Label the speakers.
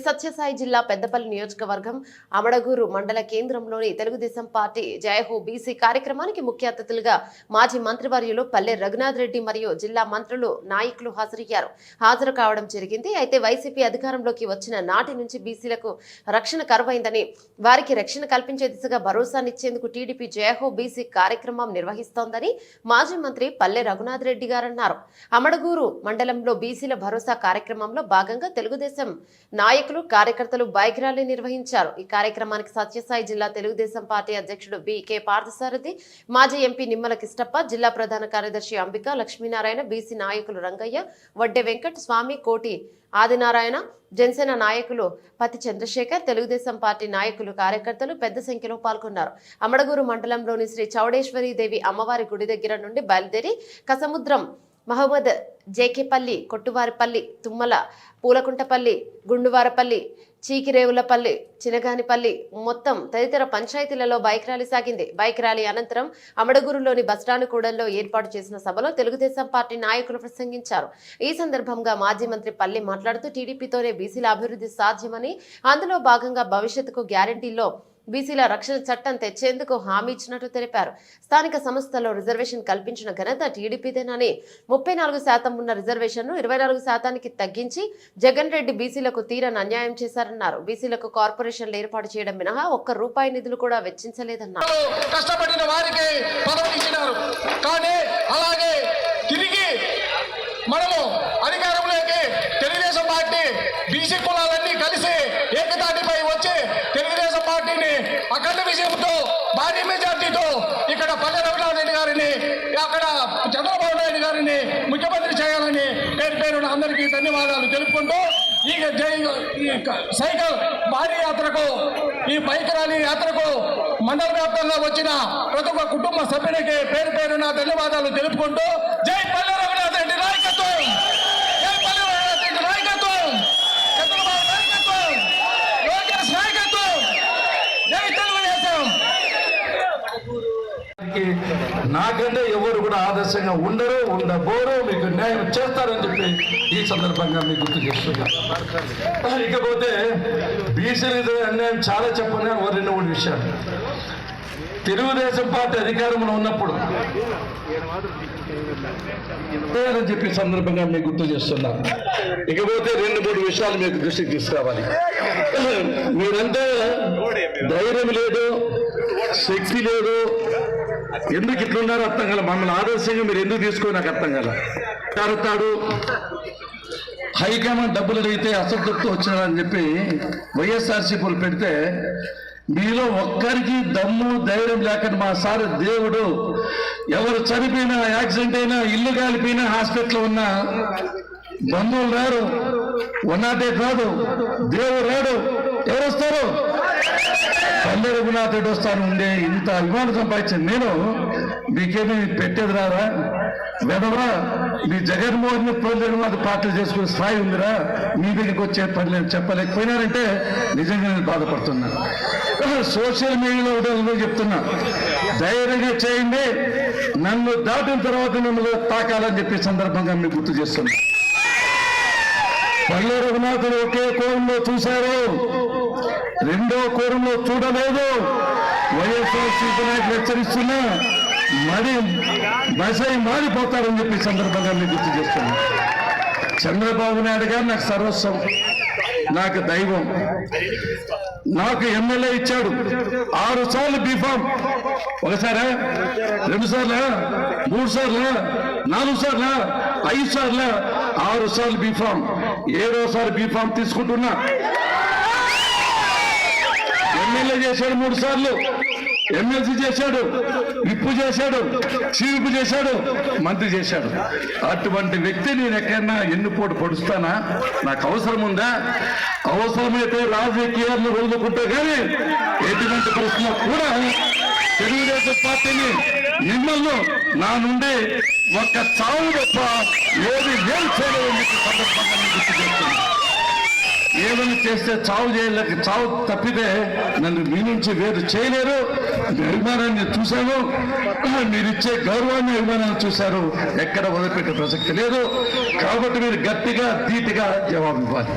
Speaker 1: సత్యసాయి జిల్లా పెద్దపల్లి నియోజకవర్గం అమడగూరు మండల కేంద్రంలోని తెలుగుదేశం పార్టీ జయహో బీసీ కార్యక్రమానికి ముఖ్య అతిథులుగా మాజీ మంత్రివర్యులు పల్లె రఘునాథ్ రెడ్డి మరియు జిల్లా మంత్రులు నాయకులు హాజరు కావడం జరిగింది. అయితే వైసీపీ అధికారంలోకి వచ్చిన నాటి నుంచి బీసీలకు రక్షణ కరువైందని, వారికి రక్షణ కల్పించే దిశగా భరోసానిచ్చేందుకు టీడీపీ జయహో బీసీ కార్యక్రమం నిర్వహిస్తోందని మాజీ మంత్రి పల్లె రఘునాథ్ రెడ్డి గారు అన్నారు. అమడగూరు మండలంలో బీసీల భరోసా కార్యక్రమంలో భాగంగా తెలుగుదేశం నాయకులు కార్యకర్తలు బైక్ ర్యాలీ నిర్వహించారు. ఈ కార్యక్రమానికి సత్యసాయి జిల్లా తెలుగుదేశం పార్టీ అధ్యక్షుడు బి.కె. పార్థసారథి, మాజీ ఎంపీ నిమ్మల కిష్టప్ప, జిల్లా ప్రధాన కార్యదర్శి అంబిక, లక్ష్మీనారాయణ, బీసీ నాయకులు రంగయ్య, వడ్డె వెంకట్ స్వామి, కోటి ఆదినారాయణ, జనసేన నాయకులు పతి చంద్రశేఖర్, తెలుగుదేశం పార్టీ నాయకులు కార్యకర్తలు పెద్ద సంఖ్యలో పాల్గొన్నారు. అమడగూరు మండలంలోని శ్రీ చౌడేశ్వరి దేవి అమ్మవారి గుడి దగ్గర నుండి బయలుదేరి కసముద్రం, మహమ్మద్ జేకేపల్లి, కొట్టువారిపల్లి, తుమ్మల, పూలకుంటపల్లి, గుండువారపల్లి, చీకిరేవులపల్లి, చినగానిపల్లి మొత్తం తదితర పంచాయతీలలో బైక్ ర్యాలీ సాగింది. బైక్ ర్యాలీ అనంతరం అమడగూరులోని బస్టాండ్ కూడల్లో ఏర్పాటు చేసిన సభలో తెలుగుదేశం పార్టీ నాయకులు ప్రసంగించారు. ఈ సందర్భంగా మాజీ మంత్రి పల్లి మాట్లాడుతూ టీడీపీతోనే బీసీల అభివృద్ధి సాధ్యమని, అందులో భాగంగా భవిష్యత్తుకు గ్యారంటీలో బీసీల రక్షణ చట్టం తెచ్చేందుకు హామీ ఇచ్చినట్టు తెలిపారు. స్థానిక సంస్థల్లో రిజర్వేషన్ కల్పించిన ఘనత టీడీపీదేనని, 34% ఉన్న రిజర్వేషన్ను 24% తగ్గించి జగన్ రెడ్డి బీసీలకు తీరని అన్యాయం చేశారన్నారు. బీసీలకు కార్పొరేషన్లు ఏర్పాటు చేయడం మినహా ఒక్క రూపాయి నిధులు కూడా వెచ్చించలేదన్నారు.
Speaker 2: కష్టపడిన వారికి పదవినిచ్చినారు, కానీ అలాగే తిరిగి మనము అధికారంలోకి తెలుగుదేశం పార్టీ బీసీ కులాలన్నీ కలిసి ఏకతాటిపై వచ్చి తెలుగుదేశం పార్టీని అఖండ విజయంతో భారీ మెజార్టీతో ఇక్కడ పల్లె రఘునాథ్ రెడ్డి గారిని, అక్కడ చంద్రబాబు నాయుడు గారిని ముఖ్యమంత్రి చేయాలని పేరున అందరికీ ధన్యవాదాలు తెలుపుకుంటూ ఈ సైకిల్ భారీ యాత్రకు, ఈ బైక్ ర్యాలీ యాత్రకు మండల వ్యాప్తంగా వచ్చిన ప్రతి ఒక్క కుటుంబ సభ్యునికి పేరున ధన్యవాదాలు తెలుపుకుంటూ జై పల్లె రఘునాథ్ రెడ్డి నాయకత్వం, జై పల్లె రఘునాథ్ రెడ్డి నాయకత్వం, చంద్రబాబు నాయకత్వం, లోకేష్ నాయకత్వం, జై తెలుగుదేశం.
Speaker 3: నాకంటే ఎవరు కూడా ఆదర్శంగా ఉండబోరు, మీకు న్యాయం చేస్తారని చెప్పి ఈ సందర్భంగా మీకు గుర్తు చేస్తున్నా. ఇకపోతే బీసీల అన్యాయం చాలా చెప్పినా 2-3 విషయాలు. తెలుగుదేశం పార్టీ అధికారంలో ఉన్నప్పుడు అని చెప్పి సందర్భంగా మీకు గుర్తు చేస్తున్నా. ఇకపోతే 2-3 విషయాలు మీకు దృష్టికి తీసుకురావాలి. మీరంతా ధైర్యం లేదు, శక్తి లేదు, ఎందుకు ఇట్లున్నారో అర్థం కాల. మమ్మల్ని ఆదర్శంగా మీరు ఎందుకు తీసుకో నాకు అర్థం కాల. కడతాడు హైకమాండ్ డబ్బులు అడిగితే అసంతృప్తి వచ్చినారని చెప్పి వైఎస్ఆర్సీపీలు పెడితే మీలో ఒక్కరికి దమ్ము ధైర్యం లేకుండా మా సార్ దేవుడు, ఎవరు చనిపోయినా, యాక్సిడెంట్ అయినా, ఇల్లు కాలిపోయినా, హాస్పిటల్లో ఉన్నా బంధువులు రారు, 108 రాదు, దేవుడు రాడు, ఎవరు వస్తారు? పల్లె రఘునాథ్ రెడ్డి వస్తాను ఉండే ఇంత అభిమానం సంపాదించింది నేను. మీకేమీ పెట్టేది రారా వెదవా? మీ జగన్మోహన్ ప్రజలు పార్టీలు చేసుకునే స్థాయి ఉందిరా, మీ దగ్గరికి వచ్చే పని చెప్పలేకపోయినారంటే నిజంగా నేను బాధపడుతున్నాను. సోషల్ మీడియాలో చెప్తున్నా, ధైర్యంగా చేయండి, నన్ను దాటిన తర్వాత మిమ్మల్ని తాకాలని చెప్పే సందర్భంగా మీకు గుర్తు చేస్తున్నా. పల్లె రఘునాథుడు ఒకే కోణంలో చూశారు, రెండో కోణంలో చూడలేదు. వైఎస్ఆర్సీపీ నాయకులు హెచ్చరిస్తున్నా మారిపోతారని చెప్పి సందర్భంగా మీకు గుర్తు చేస్తున్నా. చంద్రబాబు నాయుడు గారు నాకు సర్వస్వం, నాకు దైవం. నాకు ఎమ్మెల్యే ఇచ్చాడు, 6 సార్లు బీఫామ్, ఒకసారా, 2 సార్లా, 3 సార్లా, 4 సార్లా, 5 సార్లా, 6 సార్లు బీఫామ్. 7వ బీఫామ్ తీసుకుంటున్నా. ఎమ్మెల్యే చేశాడు 3 సార్లు, ఎమ్మెల్సీ చేశాడు, విప్పు చేశాడు, చీఫ్ చేశాడు, మంత్రి చేశాడు. అటువంటి వ్యక్తి నేను ఎక్కడన్నా ఎన్నుపోటు పొడుస్తానా? నాకు అవసరం ఉందా? అవసరమైతే రాజకీయాలను వదులుకుంటే కానీ ఎటువంటి ప్రశ్న కూడా తెలుగుదేశం పార్టీని మిమ్మల్ని నా నుండి ఒక్క చావు తప్ప ఏది వేరు చేయలేదని సందర్భంగా గుర్తు చేస్తున్నాను. ఏమైనా చేస్తే చావు తప్పితే నన్ను మీ నుంచి వేరు చేయలేరు. అభిమానాన్ని చూశాను, మీరిచ్చే గౌరవాన్ని అభిమానాన్ని చూశారు, ఎక్కడ వదిలిపెట్టే ప్రసక్తి లేదు. కాబట్టి మీరు గట్టిగా ధీటుగా జవాబు ఇవ్వాలి.